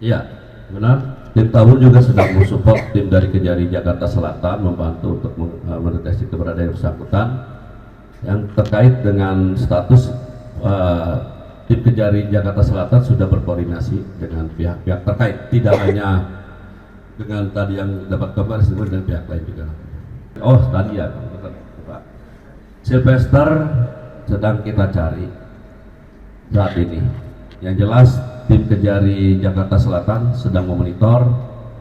Iya, benar. Tim Tabur juga sedang mensupport tim dari Kejari Jakarta Selatan membantu untuk mendeteksi keberadaan yang bersangkutan yang terkait dengan status tim Kejari Jakarta Selatan sudah berkoordinasi dengan pihak-pihak terkait, tidak hanya dengan tadi yang dapat kabar sebelum dan pihak lain juga. Oh tadi ya, Pak Sylvester sedang kita cari saat ini. Yang jelas tim Kejari Jakarta Selatan sedang memonitor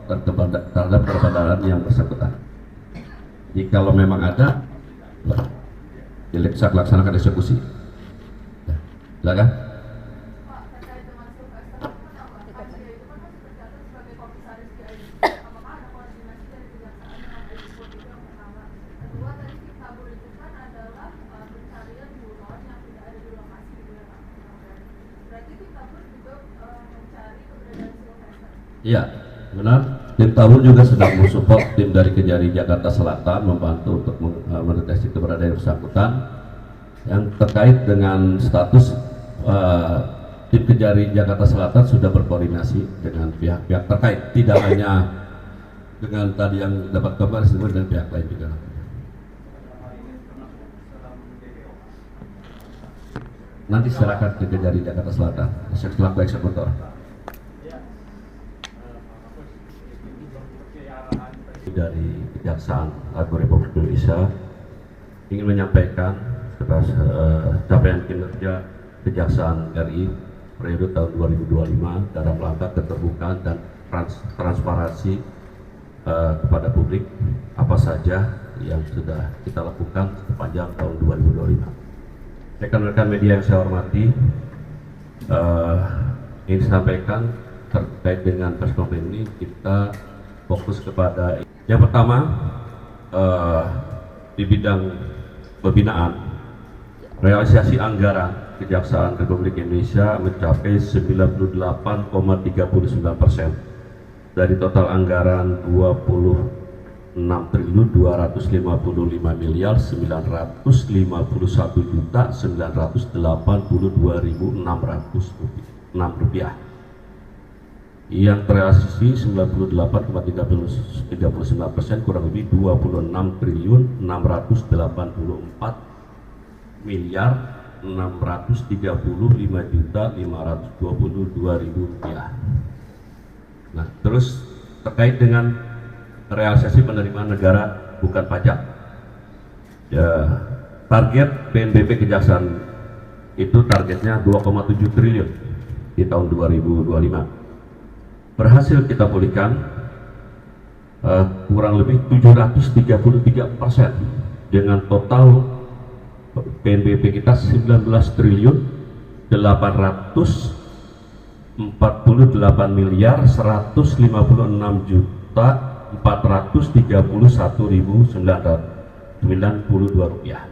terhadap keberadaan yang bersangkutan. Jika memang ada, laksanakan eksekusi. Silakan. Iya, benar. Tim Tabur juga sedang mensupport tim dari Kejari Jakarta Selatan membantu untuk mendeteksi keberadaan yang bersangkutan yang terkait dengan status tim Kejari Jakarta Selatan sudah berkoordinasi dengan pihak-pihak terkait, tidak hanya dengan tadi yang dapat kabar sebelum dan pihak lain juga. Nanti serahkan ke Kejari Jakarta Selatan selaku eksekutor. Dari Kejaksaan Agung Republik Indonesia ingin menyampaikan capaian kinerja Kejaksaan RI periode tahun 2025 dalam rangka keterbukaan dan transparansi kepada publik apa saja yang sudah kita lakukan sepanjang tahun 2025. Rekan-rekan media yang saya hormati, ingin disampaikan terkait dengan press conference ini kita fokus kepada yang pertama di bidang pembinaan realisasi anggaran Kejaksaan Republik Indonesia mencapai 98,39% dari total anggaran 26.951.982.606 rupiah yang terrealisasi 98,39%, kurang lebih 26.634.635.522.000 rupiah. Nah, terus terkait dengan realisasi penerimaan negara bukan pajak, ya, target PNBP Kejaksaan itu targetnya 2,7 triliun di tahun 2025. Berhasil kita pulihkan kurang lebih 733% dengan total PNBP kita 19 triliun 848 miliar 156 juta 431.992 rupiah.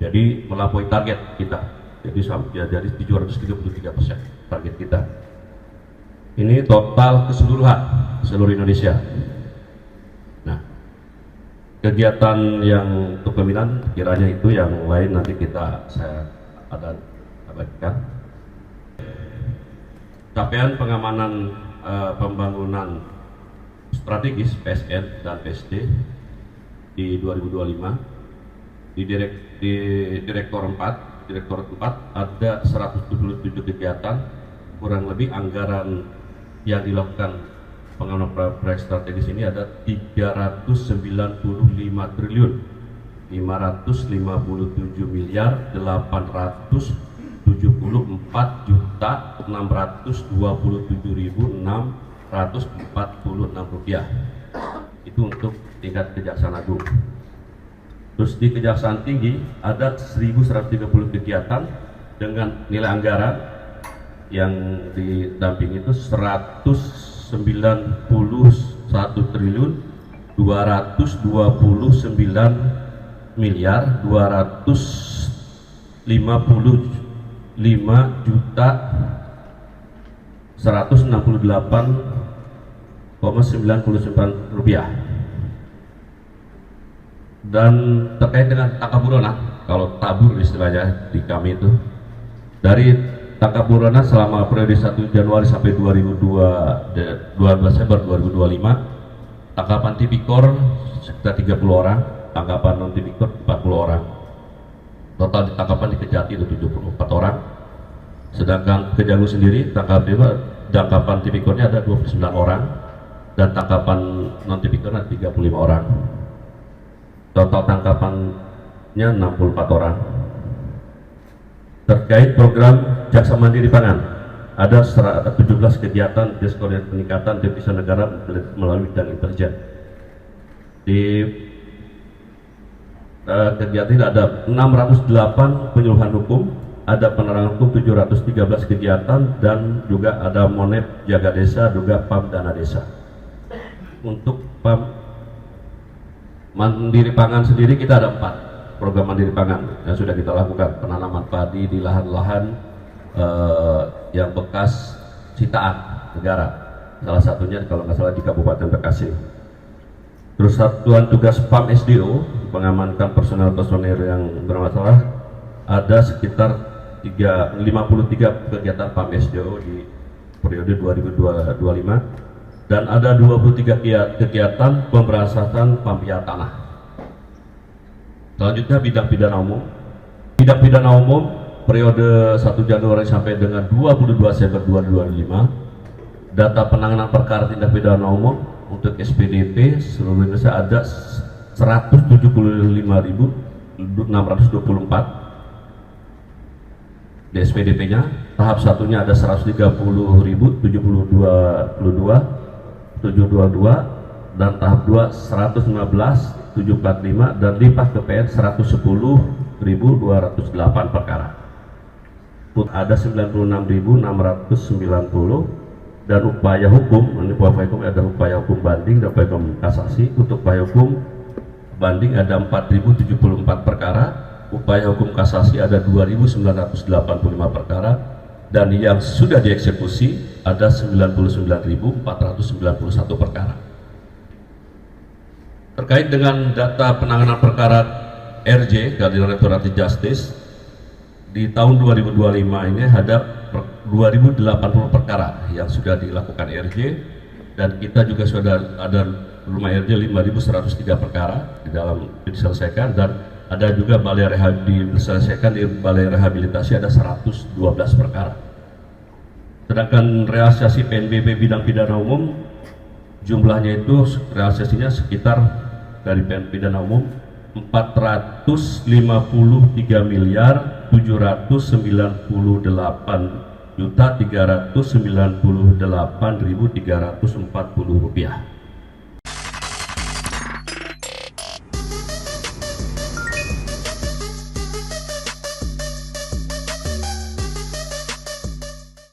Jadi melampaui target kita. Jadi dari 733% target kita. Ini total keseluruhan seluruh Indonesia. Nah, kegiatan yang untuk pembinaan kiranya itu, yang lain nanti saya ada abadikan. Capaian pengamanan pembangunan strategis PSN dan PSD di 2025 di Direktur 4 ada 177 kegiatan, kurang lebih anggaran yang dilakukan pengamanan proyek strategis ini ada 395 triliun 557 miliar 874 juta 627.646 rupiah. Itu untuk tingkat Kejaksaan Agung. Terus di Kejaksaan Tinggi ada 1.130 kegiatan dengan nilai anggaran yang didampingi itu 191 triliun 229 miliar 255 juta 168,99 rupiah. Dan terkait dengan takaburonan, kalau tabur istilahnya di kami itu, dari tangkap buronan selama periode 1 Januari sampai 12 Desember 2025, tangkapan tipikor sekitar 30 orang, tangkapan non tipikor 40 orang. Total ditangkapan di Kejati itu 74 orang. Sedangkan Kejagung sendiri tangkapan tipikornya ada 29 orang dan tangkapan non tipikor ada 35 orang. Total tangkapannya 64 orang. Terkait program Jaksa Mandiri Pangan, ada 17 kegiatan diskon peningkatan devisa negara melalui bidang intelijen. Di kegiatan ini ada 608 penyuluhan hukum, ada penerangan hukum 713 kegiatan, dan juga ada monet jaga desa, juga PAM dana desa. Untuk PAM Mandiri Pangan sendiri kita ada 4 program mandiri pangan yang sudah kita lakukan, penanaman padi di lahan-lahan yang bekas sitaan negara, salah satunya kalau nggak salah di Kabupaten Bekasi. Terus satuan tugas PAM SDO mengamankan personel-personel yang bermasalah, ada sekitar 53 kegiatan PAM SDO di periode 2025 dan ada 23 kegiatan pemberantasan mafia tanah. Selanjutnya bidang pidana umum. Bidang pidana umum periode 1 Januari sampai dengan 22 Desember 2025, data penanganan perkara tindak pidana umum untuk SPDP seluruh Indonesia ada 175.624 di SPDP-nya. Tahap satunya ada 130.722 dan tahap 2 115.745 dan limpah ke PN 110.208 perkara. Ada 96.690 dan upaya hukum, ini upaya hukum ada upaya hukum banding dan upaya hukum kasasi. Untuk upaya hukum banding ada 4.074 perkara, upaya hukum kasasi ada 2.985 perkara, dan yang sudah dieksekusi ada 99.491 perkara. Terkait dengan data penanganan perkara RJ, keadilan restoratif justice, di tahun 2025 ini ada 2080 perkara yang sudah dilakukan RJ, dan kita juga sudah ada rumah RJ 5.103 perkara di dalam diselesaikan, dan ada juga balai diselesaikan di balai rehabilitasi ada 112 perkara. Sedangkan realisasi PNBP bidang pidana umum jumlahnya itu realisasinya sekitar dari pidana umum 433.798.398.340 rupiah.